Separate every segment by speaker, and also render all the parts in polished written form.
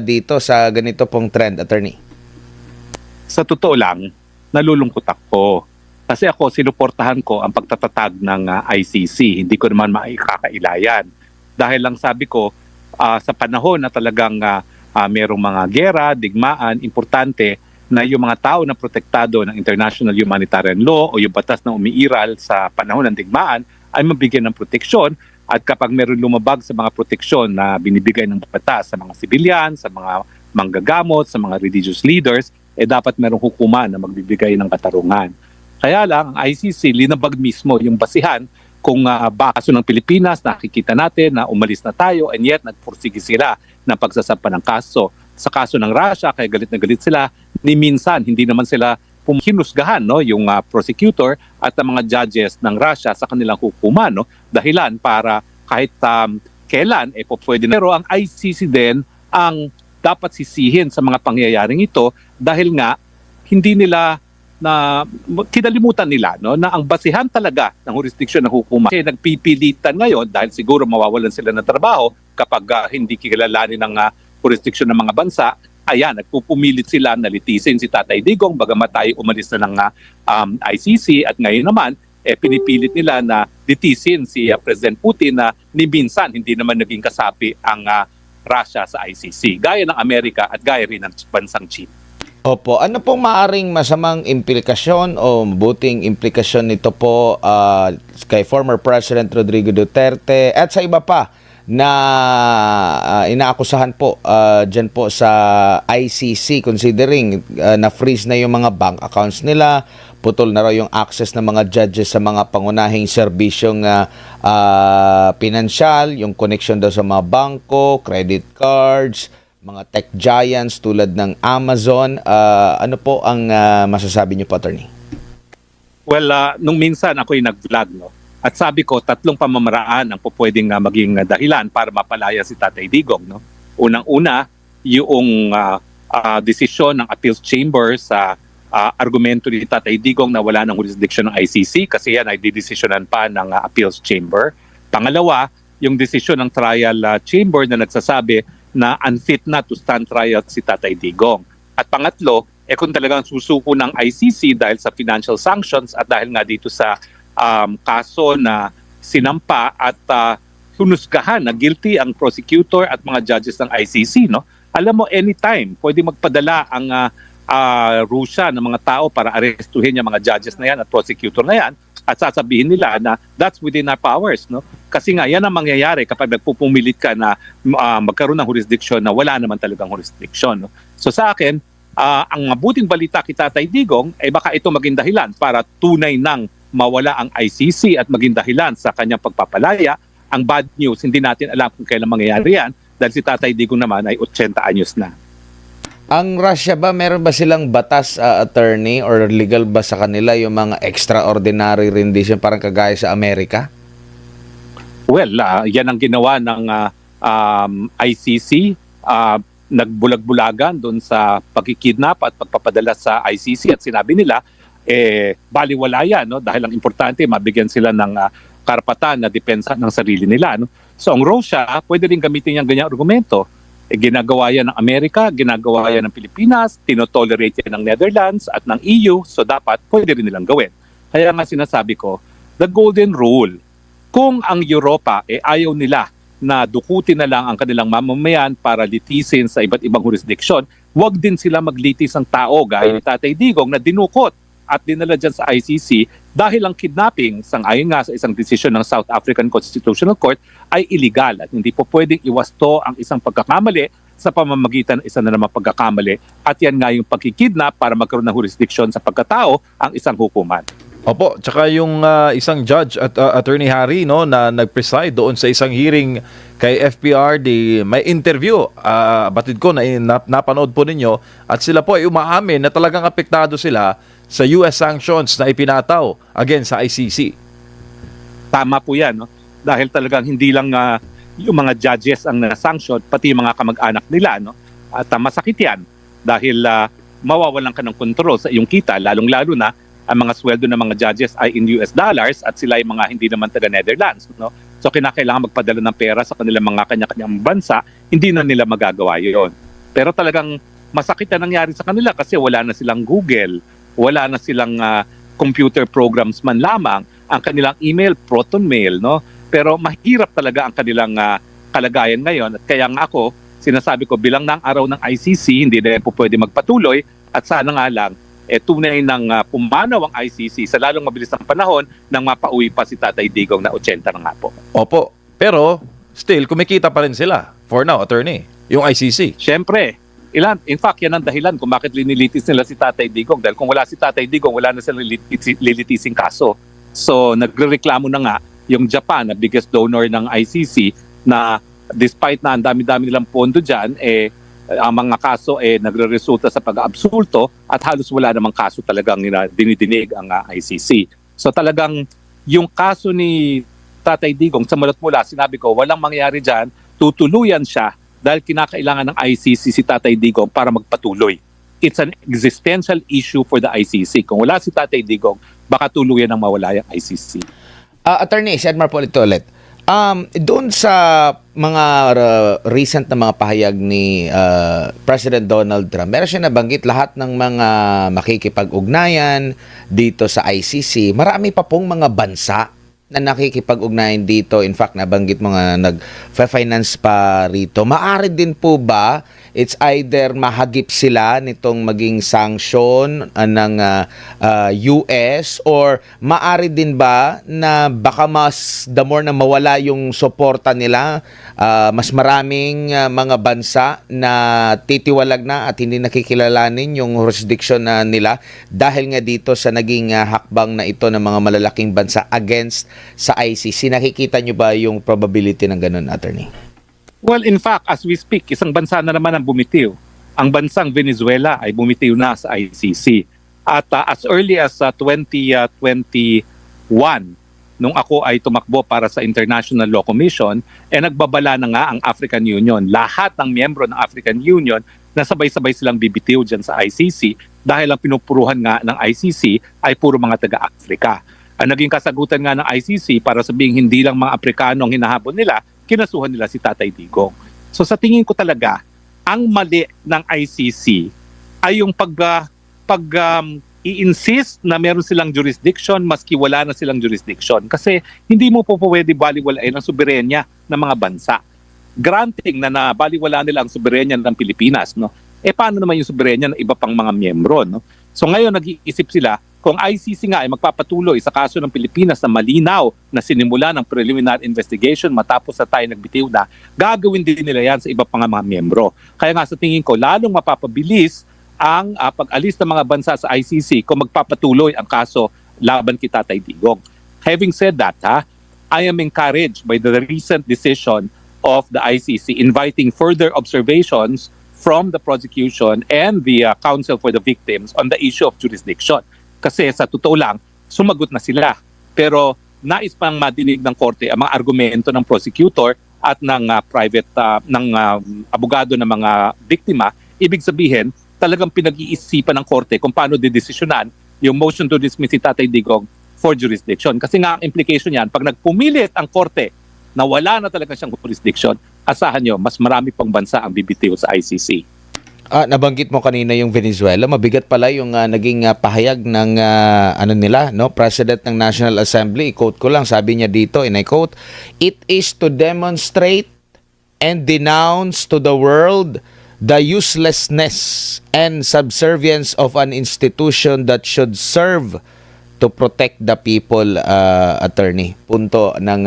Speaker 1: Dito sa ganito pong trend, attorney?
Speaker 2: Sa totoo lang, nalulungkot ako. Kasi ako, sinuportahan ko ang pagtatatag ng ICC. Hindi ko naman maikakailayan. Dahil lang sabi ko, sa panahon na talagang merong mga gera, digmaan, importante na yung mga tao na protektado ng international humanitarian law o yung batas na umiiral sa panahon ng digmaan ay mabigyan ng proteksyon. At kapag meron lumabag sa mga proteksyon na binibigay ng batas sa mga sibilyan, sa mga manggagamot, sa mga religious leaders, dapat merong hukuman na magbibigay ng katarungan. Kaya lang, ang ICC linabag mismo yung basihan kung kaso ng Pilipinas, nakikita natin na umalis na tayo and yet nagpursige sila ng pagsasampa ng kaso. Sa kaso ng Russia, kaya galit na galit sila, ni minsan hindi naman sila hinusgahan, no, yung prosecutor at ang mga judges ng Russia sa kanilang hukuman, no, dahilan para kahit kailan pwede na. Pero ang ICC din ang dapat sisihin sa mga pangyayaring ito dahil nga hindi nila na kinalimutan nila, no, na ang basihan talaga ng jurisdiction ng hukuman kasi nagpipilitan ngayon dahil siguro mawawalan sila ng trabaho kapag hindi kilalanin ng jurisdiction ng mga bansa. Ayan, nagpupumilit sila na litisin si Tatay Digong bagamat tayo umalis na ng ICC at ngayon naman pinipilit nila na litisin si President Putin na ni minsan hindi naman naging kasapi ang Russia sa ICC gaya ng Amerika at gaya rin ng bansang China.
Speaker 1: Opo, ano pong maaring masamang implikasyon o mabuting implikasyon nito po kay former President Rodrigo Duterte at sa iba pa na inaakusahan po dyan po sa ICC considering na-freeze na yung mga bank accounts nila, putol na raw yung access ng mga judges sa mga pangunahing serbisyong pinansyal, yung connection daw sa mga bangko, credit cards, mga tech giants tulad ng Amazon. Ano po ang masasabi niyo po, attorney?
Speaker 2: Well, nung minsan ako'y nag-vlog, no? At sabi ko, 3 pamamaraan ang pwedeng maging dahilan para mapalaya si Tatay Digong. No? Unang-una, yung desisyon ng appeals chamber sa argumento ni Tatay Digong na wala ng jurisdiction ng ICC kasi yan ay didesisyonan pa ng appeals chamber. Pangalawa, yung desisyon ng trial chamber na nagsasabi na unfit na to stand trial si Tatay Digong. At pangatlo, kung talagang susuko ng ICC dahil sa financial sanctions at dahil nga dito sa kaso na sinampa at hunusgahan na guilty ang prosecutor at mga judges ng ICC, no? Alam mo, anytime pwede magpadala ang Russia ng mga tao para arestuhin yung mga judges na yan at prosecutor na yan at sasabihin nila na that's within our powers, no? Kasi nga yan ang mangyayari kapag nagpupumilit ka na magkaroon ng jurisdiction na wala naman talagang jurisdiction, no? So sa akin, ang mabuting balita kay Tatay Digong baka ito maging dahilan para tunay nang mawala ang ICC at maging dahilan sa kanyang pagpapalaya. Ang bad news, hindi natin alam kung kailan mangyayari yan dahil si Tatay Digong naman ay 80 anyos na.
Speaker 1: Ang Russia ba, meron ba silang batas, attorney, or legal ba sa kanila yung mga extraordinary rendition parang kagaya sa Amerika?
Speaker 2: Well, yan ang ginawa ng ICC. Nagbulag-bulagan doon sa pagkikidnap at pagpapadala sa ICC at sinabi nila, baliwala yan, no? Dahil ang importante, mabigyan sila ng karapatan na depensa ng sarili nila. No? So ang Russia, pwede rin gamitin yung ganyang argumento. Ginagawa yan ng Amerika, ginagawa yan ng Pilipinas, tinotolerate yan ng Netherlands at ng EU, so dapat pwede rin nilang gawin. Kaya nga sinasabi ko, the golden rule, kung ang Europa ayaw nila na dukutin na lang ang kanilang mamamayan para litisin sa iba't ibang jurisdiction, wag din sila maglitis ng tao gaya ni Tatay Digong na dinukot at dinala dyan sa ICC dahil ang kidnapping, sang-ayon nga sa isang desisyon ng South African Constitutional Court, ay illegal at hindi po pwedeng iwasto ang isang pagkakamali sa pamamagitan ng isa na naman pagkakamali at yan nga yung pagkikidnap para magkaroon ng jurisdiction sa pagkatao ang isang hukuman.
Speaker 3: Opo, tsaka yung isang judge at Attorney Harry, no, na nag-preside doon sa isang hearing kay FPRD, may interview, batid ko na napanood po ninyo, at sila po ay umaamin na talagang apektado sila sa US sanctions na ipinataw against sa ICC.
Speaker 2: Tama po yan, no? Dahil talagang hindi lang yung mga judges ang na-sanction, pati yung mga kamag-anak nila, no? At masakit yan dahil mawawalan ka ng kontrol sa iyong kita, lalong-lalo na ang mga sweldo ng mga judges ay in US dollars at sila ay mga hindi naman taga Netherlands, no? So kinakailangan magpadala ng pera sa kanilang mga kanya-kanyang bansa, hindi na nila magagawa yun. Pero talagang masakit na nangyari sa kanila kasi wala na silang Google, wala na silang computer programs man lamang, ang kanilang email, proton mail, no? Pero mahirap talaga ang kanilang kalagayan ngayon. At kaya nga ako, sinasabi ko bilang ng araw ng ICC, hindi na yan po pwede magpatuloy at sana nga lang, tunay ng pumanaw ang ICC sa lalong mabilis ng panahon nang mapauwi pa si Tatay Digong na 80 na nga po.
Speaker 3: Opo. Pero, still, kumikita pa rin sila. For now, attorney. Yung ICC.
Speaker 2: Siyempre, in fact, yan ang dahilan kung bakit linilitis nila si Tatay Digong. Dahil kung wala si Tatay Digong, wala na silang lilitising kaso. So, nagrereklamo na nga yung Japan, na biggest donor ng ICC, na despite na ang dami-dami nilang pondo dyan, ang mga kaso nagre-resulta sa pag-aabsulto at halos wala namang kaso talagang dinidinig ang ICC. So talagang yung kaso ni Tatay Digong, sa mulot mula, sinabi ko, walang mangyari dyan, tutuluyan siya dahil kinakailangan ng ICC si Tatay Digong para magpatuloy. It's an existential issue for the ICC. Kung wala si Tatay Digong, baka tuluyan ang mawala yung ICC.
Speaker 1: Attorney, si Edmar Polito ulit. Doon sa mga recent na mga pahayag ni President Donald Trump, meron siya nabanggit lahat ng mga makikipag-ugnayan dito sa ICC. Marami pa pong mga bansa na nakikipag-ugnayan dito. In fact, nabanggit mga nag-finance pa rito. Maari din po ba it's either mahagip sila nitong maging sanction ng US or maari din ba na baka mas the more na mawala yung suporta nila, mas maraming mga bansa na titiwalag na at hindi nakikilalanin yung jurisdiction na nila dahil nga dito sa naging hakbang na ito ng mga malalaking bansa against sa ICC. Nakikita nyo ba yung probability ng ganun, attorney?
Speaker 2: Well, in fact, as we speak, isang bansa na naman ang bumitiw. Ang bansang Venezuela ay bumitiw na sa ICC. At as early as 2021, nung ako ay tumakbo para sa International Law Commission, nagbabala na nga ang African Union. Lahat ng miyembro ng African Union na sabay-sabay silang bibitiw dyan sa ICC dahil ang pinupuruhan nga ng ICC ay puro mga taga-Afrika. Ang naging kasagutan nga ng ICC para sabihing hindi lang mga Aprikano ang hinahabol nila, kinasuhan nila si Tatay Digong. So sa tingin ko talaga, ang mali ng ICC ay yung i-insist na meron silang jurisdiction maski wala na silang jurisdiction. Kasi hindi mo po pwede baliwalain ang soberenya ng mga bansa. Granting na nabaliwala nila ang soberenya ng Pilipinas, no? Paano naman yung soberenya ng iba pang mga miyembro, no? So ngayon nag-iisip sila, kung ICC nga ay magpapatuloy sa kaso ng Pilipinas na malinaw na sinimula ng preliminary investigation matapos na tayo nagbitiw na, gagawin din nila yan sa iba pang mga miyembro. Kaya nga sa tingin ko, lalong mapapabilis ang pag-alis ng mga bansa sa ICC kung magpapatuloy ang kaso laban kay Tatay Digong. Having said that, I am encouraged by the recent decision of the ICC inviting further observations from the prosecution and the counsel for the victims on the issue of jurisdiction. Kasi sa totoo lang, sumagot na sila. Pero nais pang madinig ng korte ang mga argumento ng prosecutor at ng abogado ng mga biktima. Ibig sabihin, talagang pinag-iisipan ng korte kung paano didesisyonan yung motion to dismiss si Tatay Digong for jurisdiction. Kasi nga ang implication yan, pag nagpumilit ang korte na wala na talaga siyang jurisdiction, asahan nyo, mas marami pang bansa ang bibitiw sa ICC.
Speaker 1: Nabanggit mo kanina yung Venezuela. Mabigat pala yung naging pahayag ng President ng National Assembly. I-quote ko lang, sabi niya dito, and I quote, "It is to demonstrate and denounce to the world the uselessness and subservience of an institution that should serve to protect the people," attorney. Punto ng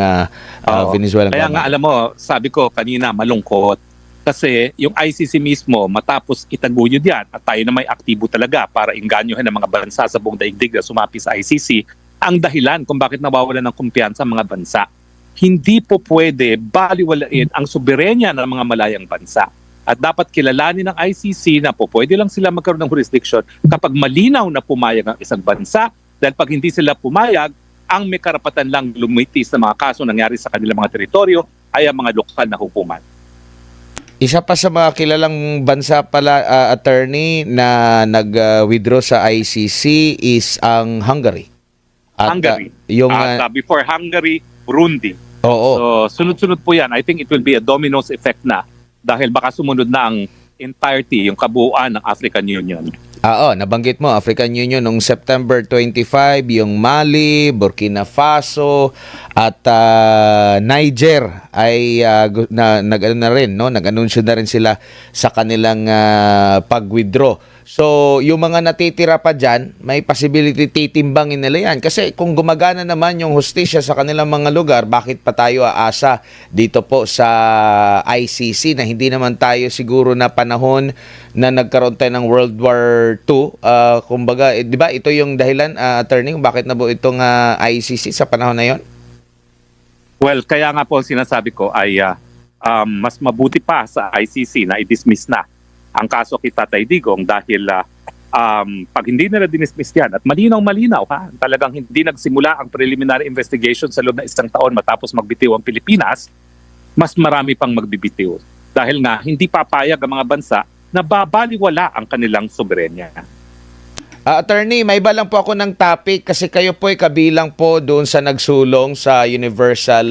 Speaker 1: Venezuela.
Speaker 2: Kaya nga alam mo, sabi ko kanina malungkot. Kasi yung ICC mismo, matapos itaguyod yan at tayo na may aktibo talaga para inganyohan ng mga bansa sa buong daigdig na sumapi sa ICC, ang dahilan kung bakit nawawalan ng kumpiyansa ang mga bansa. Hindi po pwede baliwalain ang soberenya ng mga malayang bansa. At dapat kilalanin ng ICC na po pwede lang sila magkaroon ng jurisdiction kapag malinaw na pumayag ang isang bansa. Dahil pag hindi sila pumayag, ang may karapatan lang lumitis na mga kaso nangyari sa kanilang mga teritoryo ay ang mga lokal na hukuman.
Speaker 1: Isa pa sa mga kilalang bansa pala, attorney, na nag-withdraw sa ICC is ang Hungary. At,
Speaker 2: Hungary.
Speaker 1: Yung,
Speaker 2: before Hungary, Burundi.
Speaker 1: Oo.
Speaker 2: So, sunod-sunod po yan. I think it will be a dominoes effect na dahil baka sumunod na ang entirety, yung kabuuan ng African Union.
Speaker 1: Oo, nabanggit mo, African Union noong September 25, yung Mali, Burkina Faso, at Niger ay nag-ano na rin, no? Nag-anunsyo na rin sila sa kanilang pag-withdraw. So, yung mga natitira pa dyan, may possibility titimbangin nila yan. Kasi kung gumagana naman yung hustisya sa kanilang mga lugar, bakit pa tayo aasa dito po sa ICC na hindi naman tayo siguro na panahon na nagkaroon tayo ng World War II? Kumbaga, di ba ito yung dahilan, attorney, bakit na po itong ICC sa panahon na yon?
Speaker 2: Well, kaya nga po ang sinasabi ko ay mas mabuti pa sa ICC na i-dismiss na ang kaso kay Tatay Digong dahil pag hindi nila dinismiss yan at malinaw-malinaw talagang hindi nagsimula ang preliminary investigation sa loob ng 1 taon matapos magbitiw ang Pilipinas, mas marami pang magbibitiw. Dahil nga hindi papayag ang mga bansa na babaliwala ang kanilang soberenya.
Speaker 1: Attorney, may iba lang po ako ng topic kasi kayo po ay kabilang po doon sa nagsulong sa universal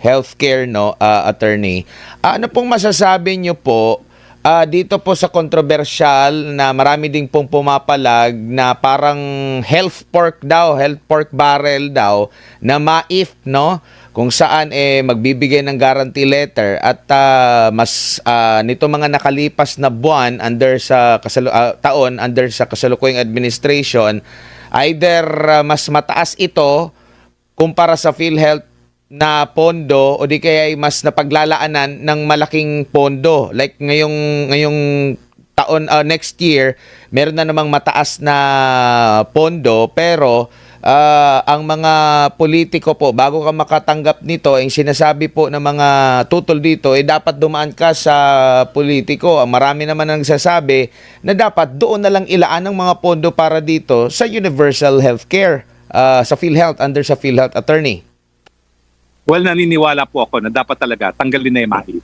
Speaker 1: healthcare, no, attorney. Ano pong masasabi niyo po dito po sa controversial na marami ding pong pumapalag na parang health pork barrel daw na MAIF, no? Kung saan magbibigay ng guarantee letter at mas nito mga nakalipas na buwan under sa taon under sa kasalukuyang administration, either mas mataas ito kumpara sa PhilHealth na pondo o di kaya ay mas napaglalaanan ng malaking pondo. Like ngayong taon, next year, meron na namang mataas na pondo pero ang mga politiko po, bago ka makatanggap nito, ang sinasabi po ng mga tutol dito, dapat dumaan ka sa politiko. Marami naman ang nagsasabi na dapat doon na lang ilaan ng mga pondo para dito sa universal healthcare, sa PhilHealth, under sa PhilHealth, attorney.
Speaker 2: Well, naniniwala po ako na dapat talaga tanggalin na yung MAIF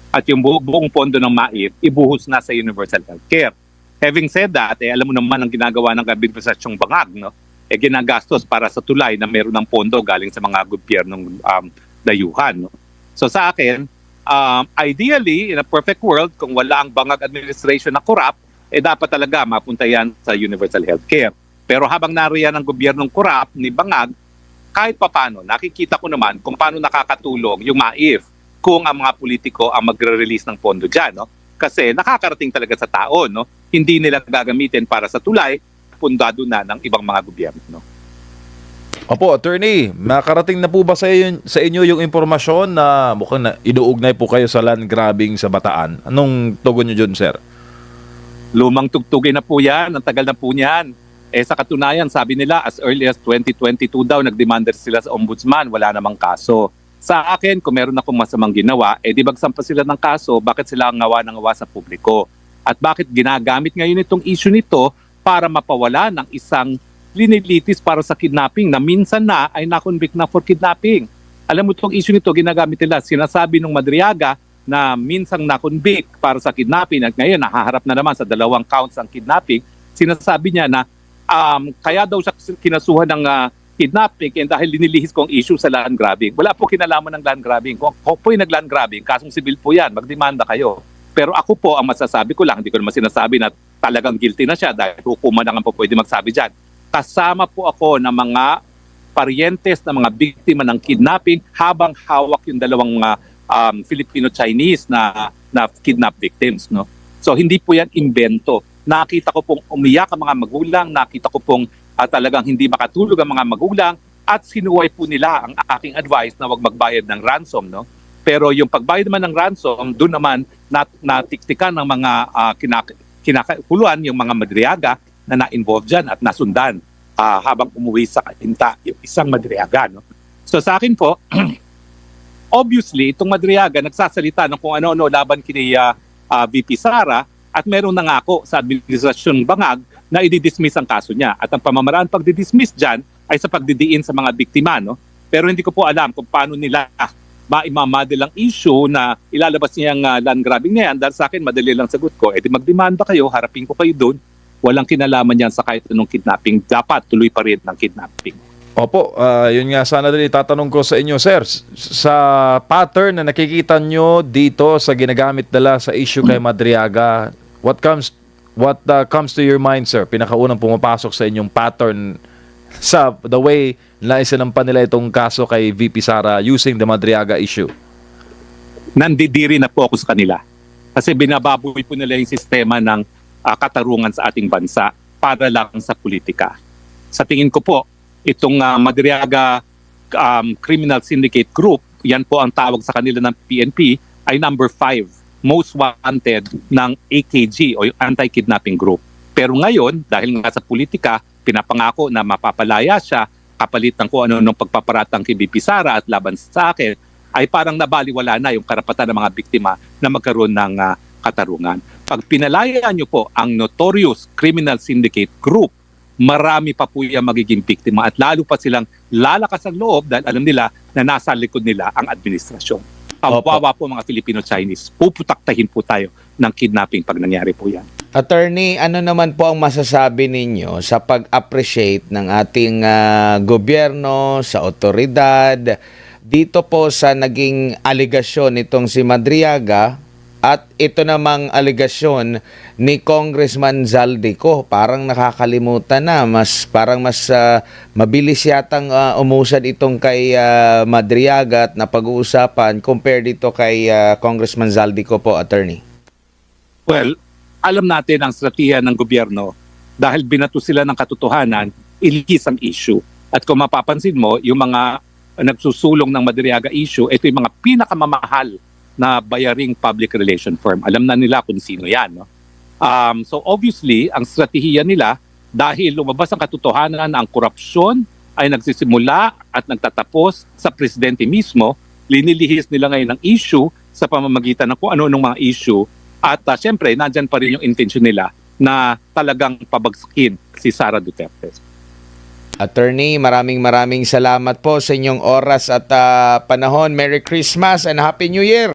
Speaker 2: at yung buong pondo ng MAIF ibuhos na sa universal healthcare. Having said that, alam mo naman ang ginagawa ng administrasyong Bangag, no? Ginagastos para sa tulay na meron ng pondo galing sa mga gobyernong dayuhan. No? So sa akin, ideally, in a perfect world, kung wala ang Bangag administration na corrupt, dapat talaga mapunta yan sa universal healthcare. Pero habang nariyan ang gobyernong corrupt ni Bangag, kahit papano, nakikita ko naman kung paano nakakatulong yung MAIF kung ang mga politiko ang magre-release ng pondo dyan. No? Kasi nakakarating talaga sa tao. No? Hindi nila gagamitin para sa tulay, pundado na ng ibang mga gobyerno. No?
Speaker 3: Opo, attorney, nakarating na po ba sa inyo yung impormasyon na mukhang na inuugnay po kayo sa land grabbing sa Bataan? Anong tugon nyo dyan, sir?
Speaker 2: Lumang tugtugin na po yan, ang tagal na po niyan. Sa katunayan, sabi nila as early as 2022 daw nagdemanda sila sa ombudsman, wala namang kaso. Sa akin, kung meron akong masamang ginawa, di bagsan pa sila ng kaso, bakit sila ang ngawa ng ngawa sa publiko? At bakit ginagamit ngayon itong issue nito para mapawala ng isang linilitis para sa kidnapping na minsan na ay nakonvict na for kidnapping? Alam mo itong issue nito, ginagamit nila. Sinasabi ng Madriaga na minsang nakonvict para sa kidnapping at ngayon nahaharap na naman sa 2 counts ang kidnapping. Sinasabi niya na kaya daw siya kinasuhan ng kidnapping dahil linilihis ko ang issue sa land grabbing. Wala po kinalaman ng land grabbing. Kung ako po yung nag-land grabbing, kasong civil po yan, magdemanda kayo. Pero ako po, ang masasabi ko lang, hindi ko naman sinasabi na talagang guilty na siya dahil hukuman na nga po pwede magsabi dyan. Kasama po ako ng mga parientes na mga biktima ng kidnapping habang hawak yung 2 Filipino-Chinese na kidnap victims. No? So hindi po yan invento. Nakita ko pong umiyak ang mga magulang, nakita ko pong talagang hindi makatulog ang mga magulang at sinuway po nila ang aking advice na wag magbayad ng ransom. No? Pero yung pagbayad naman ng ransom, doon naman natiktikan ng mga kinakahuluan yung mga Madriaga na na-involve dyan at nasundan habang umuwi sa katinta yung isang Madriaga. No? So sa akin po, obviously, itong Madriaga nagsasalita ng kung ano-ano laban kini VP Sara at meron nangako sa administrasyon Bangag na i-dismiss ang kaso niya. At ang pamamaraan pag-dismiss dyan ay sa pagdidiin sa mga biktima. No? Pero hindi ko po alam kung paano nila maimamadil ang issue na ilalabas niyang land grabbing na yan. Dahil sa akin, madali lang sagot ko. Di magdemanda kayo, harapin ko kayo doon. Walang kinalaman yan sa kahit anong kidnapping. Dapat tuloy pa rin ng kidnapping.
Speaker 3: Opo, yun nga sana din itatanong ko sa inyo, sir. Sa pattern na nakikita nyo dito sa ginagamit nila sa issue kay Madriaga, what comes to your mind, sir? Pinakaunang pumapasok sa inyong pattern sa the way na isinampan nila itong kaso kay VP Sara using the Madriaga issue.
Speaker 2: Nandidiri na po ako sa kanila. Kasi binababoy po nila yung sistema ng katarungan sa ating bansa para lang sa politika. Sa tingin ko po, itong Madriaga Criminal Syndicate Group, yan po ang tawag sa kanila ng PNP, ay number 5 most wanted ng AKG o yung Anti-Kidnapping Group. Pero ngayon, dahil nga sa politika, pinapangako na mapapalaya siya kapalit ng kung ano nung pagpaparatang kay BP Sara at laban sa akin, ay parang nabaliwala na yung karapatan ng mga biktima na magkaroon ng katarungan. Pag pinalaya niyo po ang notorious criminal syndicate group, marami pa po yung magiging biktima at lalo pa silang lalakas ang loob dahil alam nila na nasa likod nila ang administrasyon. Kawawa po mga Filipino-Chinese, puputaktahin po tayo ng kidnapping pag nangyari po yan.
Speaker 1: Attorney, ano naman po ang masasabi ninyo sa pag-appreciate ng ating gobyerno, sa otoridad, dito po sa naging aligasyon nitong si Madriaga at ito namang aligasyon ni Congressman Zaldico? Parang nakakalimutan na, parang mas mabilis yatang umusad itong kay Madriaga at napag-uusapan compared dito kay Congressman Zaldico po, attorney.
Speaker 2: Well, alam natin ang strategiya ng gobyerno dahil binato sila ng katotohanan, iligis ang issue. At kung mapapansin mo, yung mga nagsusulong ng Madriaga issue, ito yung mga pinakamamahal na bayaring public relation firm. Alam na nila kung sino yan. No? So obviously, ang strategiya nila, dahil lumabas ang katotohanan na ang korupsyon ay nagsisimula at nagtatapos sa presidente mismo, linilihis nila ngayon ng issue sa pamamagitan ng kung ano-anong mga issue. At syempre, nandyan pa rin yung intention nila na talagang pabagsakin si Sara Duterte.
Speaker 1: Attorney, maraming salamat po sa inyong oras at panahon. Merry Christmas and Happy New Year!